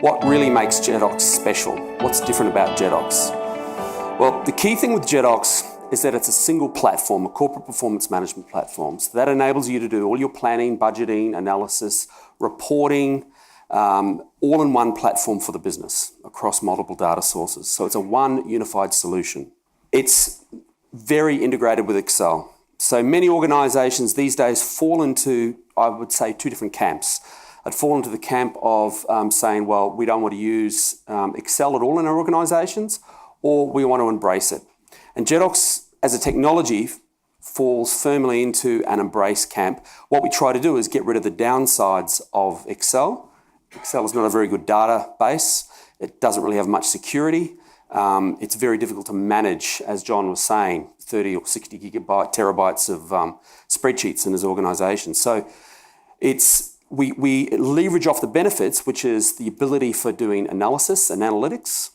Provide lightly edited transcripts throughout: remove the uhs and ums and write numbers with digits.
What really makes Jedox special? What's different about Jedox? Well, the key thing with Jedox is that it's a single platform, a corporate performance management platform. So that enables you to do all your planning, budgeting, analysis, reporting, all in one platform for the business across multiple data sources. So it's a one unified solution. It's very integrated with Excel. So many organizations these days fall into, I would say, two different camps. I'd fall into the camp of saying, well, we don't want to use Excel at all in our organizations, or we want to embrace it. And Jedox, as a technology, falls firmly into an embrace camp. What we try to do is get rid of the downsides of Excel. Excel is not a very good database. It doesn't really have much security. It's very difficult to manage, as John was saying, 30 or 60 terabytes of spreadsheets in his organization. So we leverage off the benefits, which is the ability for doing analysis and analytics.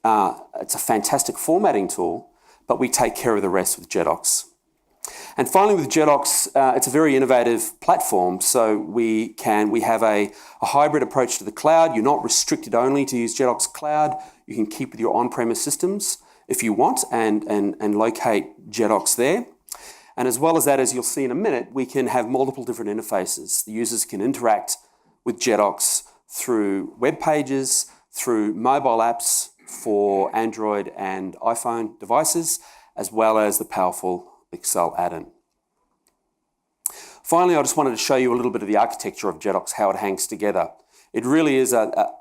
It's a fantastic formatting tool, but we take care of the rest with Jedox. And finally, with Jedox, it's a very innovative platform. So we have a hybrid approach to the cloud. You're not restricted only to use Jedox Cloud. You can keep with your on-premise systems if you want and locate Jedox there. And as well as that, as you'll see in a minute, we can have multiple different interfaces. The users can interact with Jedox through web pages, through mobile apps for Android and iPhone devices, as well as the powerful Excel add-in. Finally, I just wanted to show you a little bit of the architecture of Jedox, how it hangs together. It really is a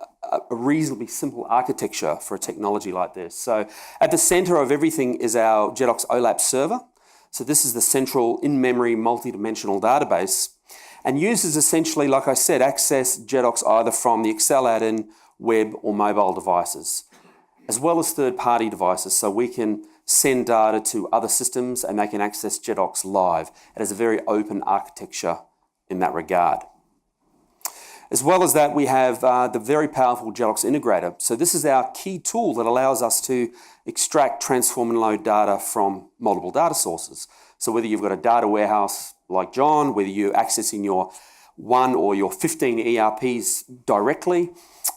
reasonably simple architecture for a technology like this. So at the center of everything is our Jedox OLAP server. So this is the central in-memory multi-dimensional database, and users essentially, like I said, access Jedox either from the Excel add-in, web or mobile devices, as well as third-party devices. So we can send data to other systems and they can access Jedox live. It has a very open architecture in that regard. As well as that, we have the very powerful Jedox integrator. So this is our key tool that allows us to extract, transform and load data from multiple data sources. So whether you've got a data warehouse like John, whether you're accessing your 1 or your 15 ERPs directly,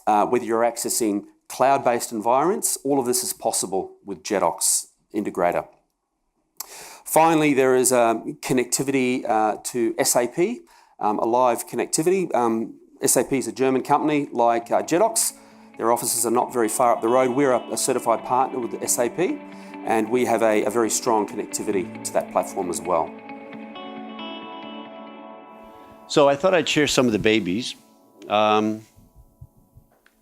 whether you're accessing cloud-based environments, all of this is possible with Jedox integrator. Finally, there is connectivity to SAP, a live connectivity. SAP is a German company like Jedox. Their offices are not very far up the road. We're a certified partner with SAP, and we have a very strong connectivity to that platform as well. So I thought I'd share some of the babies.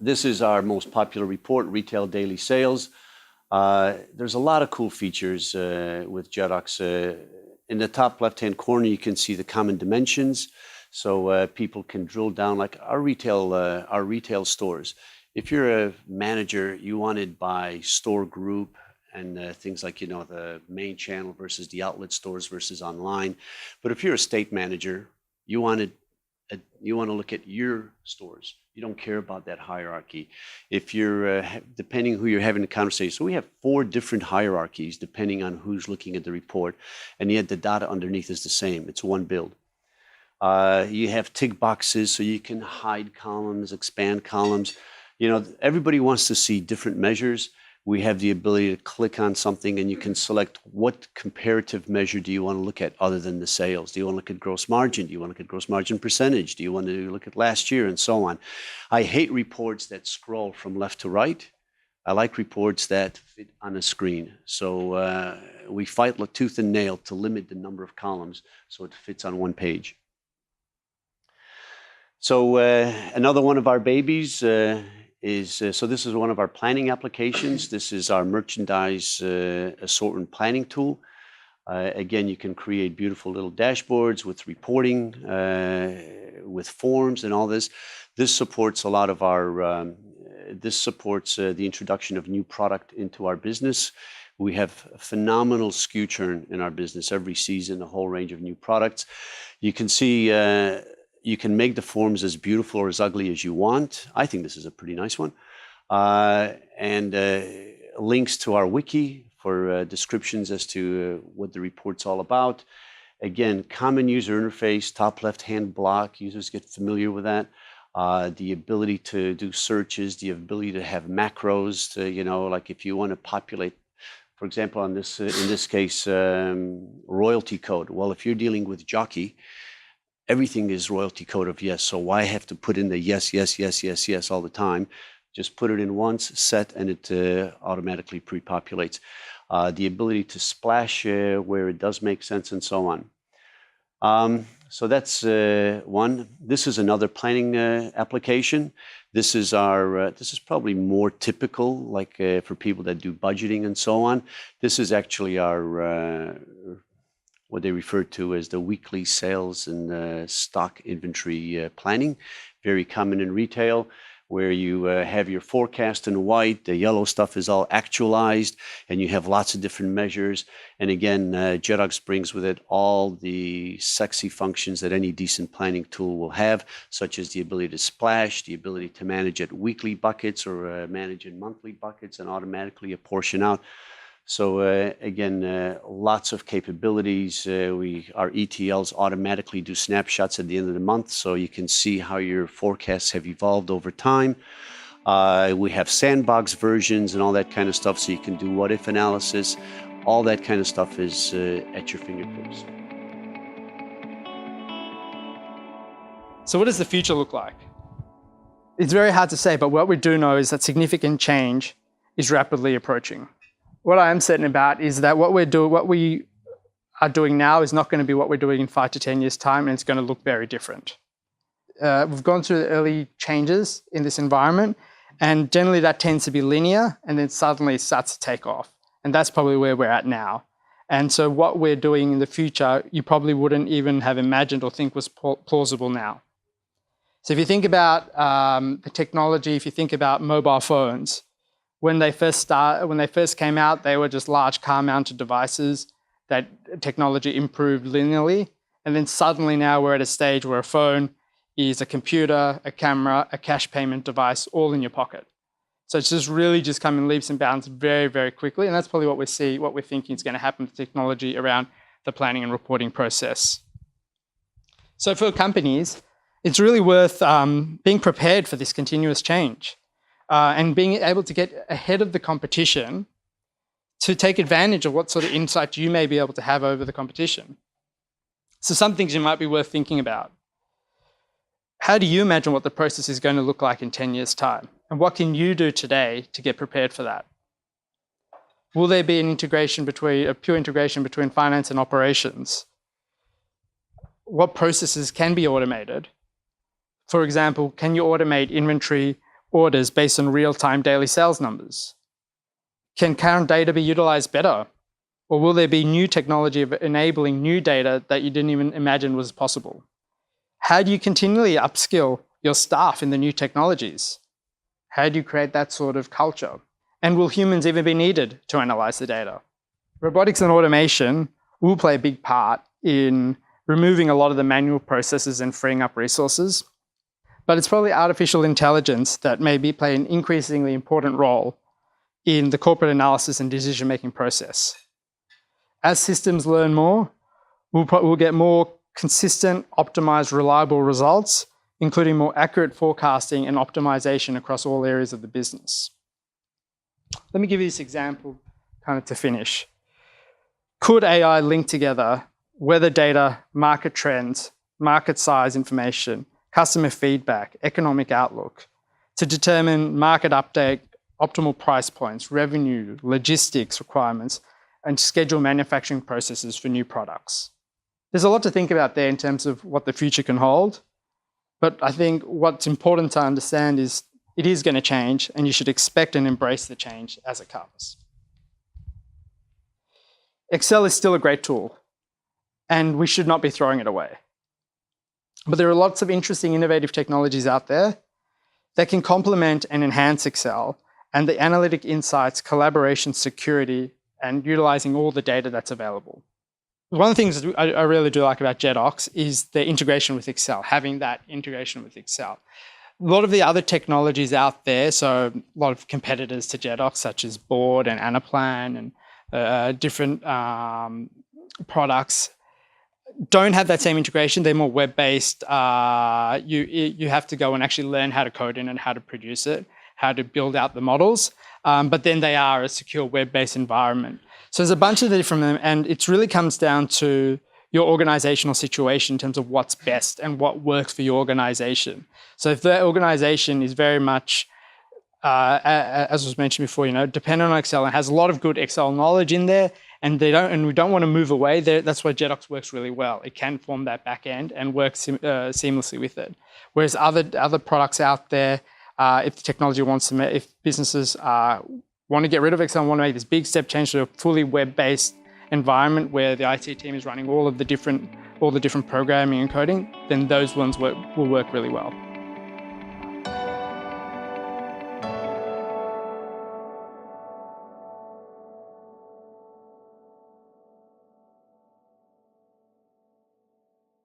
This is our most popular report, Retail Daily Sales. There's a lot of cool features with Jedox. In the top left-hand corner, you can see the common dimensions. So people can drill down, like our retail stores. If you're a manager, you want it by store group and things like, the main channel versus the outlet stores versus online. But if you're a state manager, you want to look at your stores. You don't care about that hierarchy. If you're, depending who you're having the conversation. So we have 4 different hierarchies depending on who's looking at the report, and yet the data underneath is the same. It's one build. You have tick boxes so you can hide columns, expand columns. Everybody wants to see different measures. We have the ability to click on something and you can select what comparative measure do you want to look at other than the sales. Do you want to look at gross margin? Do you want to look at gross margin percentage? Do you want to look at last year and so on? I hate reports that scroll from left to right. I like reports that fit on a screen. So we fight like tooth and nail to limit the number of columns so it fits on one page. So another one of our babies so this is one of our planning applications. This is our merchandise assortment planning tool. Again, you can create beautiful little dashboards with reporting, with forms and all this. This supports a lot of our, this supports the introduction of new product into our business. We have a phenomenal SKU churn in our business every season, a whole range of new products. You can see you can make the forms as beautiful or as ugly as you want. I think this is a pretty nice one. And links to our wiki for descriptions as to what the report's all about. Again, common user interface, top left-hand block. Users get familiar with that. the ability to do searches, the ability to have macros, like if you want to populate, for example, in this case, royalty code. Well, if you're dealing with jockey, everything is royalty code of yes. So why have to put in the yes, yes, yes, yes, yes all the time? Just put it in once, set, and it automatically pre-populates. The ability to splash where it does make sense and so on. So that's one. This is another planning application. This is this is probably more typical, like for people that do budgeting and so on. This is actually our what they refer to as the weekly sales and stock inventory planning, very common in retail, where you have your forecast in white, the yellow stuff is all actualized, and you have lots of different measures. And again, Jedox brings with it all the sexy functions that any decent planning tool will have, such as the ability to splash, the ability to manage at weekly buckets or manage in monthly buckets and automatically apportion out. So again, lots of capabilities. Our ETLs automatically do snapshots at the end of the month, so you can see how your forecasts have evolved over time. We have sandbox versions and all that kind of stuff, so you can do what-if analysis. All that kind of stuff is at your fingertips. So what does the future look like? It's very hard to say, but what we do know is that significant change is rapidly approaching. What I am certain about is that what we are doing now is not going to be what we're doing in 5 to 10 years' time, and it's going to look very different. We've gone through the early changes in this environment, and generally that tends to be linear, and then suddenly it starts to take off. And that's probably where we're at now. And so what we're doing in the future, you probably wouldn't even have imagined or think was plausible now. So if you think about the technology, if you think about mobile phones, when they first came out, they were just large car-mounted devices that technology improved linearly. And then suddenly now we're at a stage where a phone is a computer, a camera, a cash payment device, all in your pocket. So it's just really just come in leaps and bounds very, very quickly. And that's probably what we're thinking is going to happen with technology around the planning and reporting process. So for companies, it's really worth being prepared for this continuous change. And being able to get ahead of the competition to take advantage of what sort of insight you may be able to have over the competition. So some things you might be worth thinking about. How do you imagine what the process is going to look like in 10 years' time? And what can you do today to get prepared for that? Will there be a pure integration between finance and operations? What processes can be automated? For example, can you automate inventory orders based on real-time daily sales numbers? Can current data be utilized better? Or will there be new technology of enabling new data that you didn't even imagine was possible? How do you continually upskill your staff in the new technologies? How do you create that sort of culture? And will humans even be needed to analyze the data? Robotics and automation will play a big part in removing a lot of the manual processes and freeing up resources. But it's probably artificial intelligence that may play an increasingly important role in the corporate analysis and decision-making process. As systems learn more, we'll get more consistent, optimized, reliable results, including more accurate forecasting and optimization across all areas of the business. Let me give you this example kind of to finish. Could AI link together weather data, market trends, market size information, customer feedback, economic outlook, to determine market update, optimal price points, revenue, logistics requirements, and schedule manufacturing processes for new products? There's a lot to think about there in terms of what the future can hold, but I think what's important to understand is it is going to change, and you should expect and embrace the change as it comes. Excel is still a great tool, and we should not be throwing it away. But there are lots of interesting, innovative technologies out there that can complement and enhance Excel and the analytic insights, collaboration, security, and utilizing all the data that's available. One of the things I really do like about Jedox is the integration with Excel, having that integration with Excel. A lot of the other technologies out there, so a lot of competitors to Jedox, such as Board and Anaplan and different products, don't have that same integration. They're more web-based. You have to go and actually learn how to code in and how to produce it, how to build out the models. But then they are a secure web-based environment. So there's a bunch of different them, and it really comes down to your organizational situation in terms of what's best and what works for your organization. So if the organization is very much, as was mentioned before, dependent on Excel and has a lot of good Excel knowledge in there, and we don't want to move away, that's why Jedox works really well. It can form that back end and work seamlessly with it. Whereas other products out there, if the technology if businesses want to get rid of Excel and want to make this big step change to a fully web-based environment where the IT team is running all the different programming and coding, then those ones will work really well.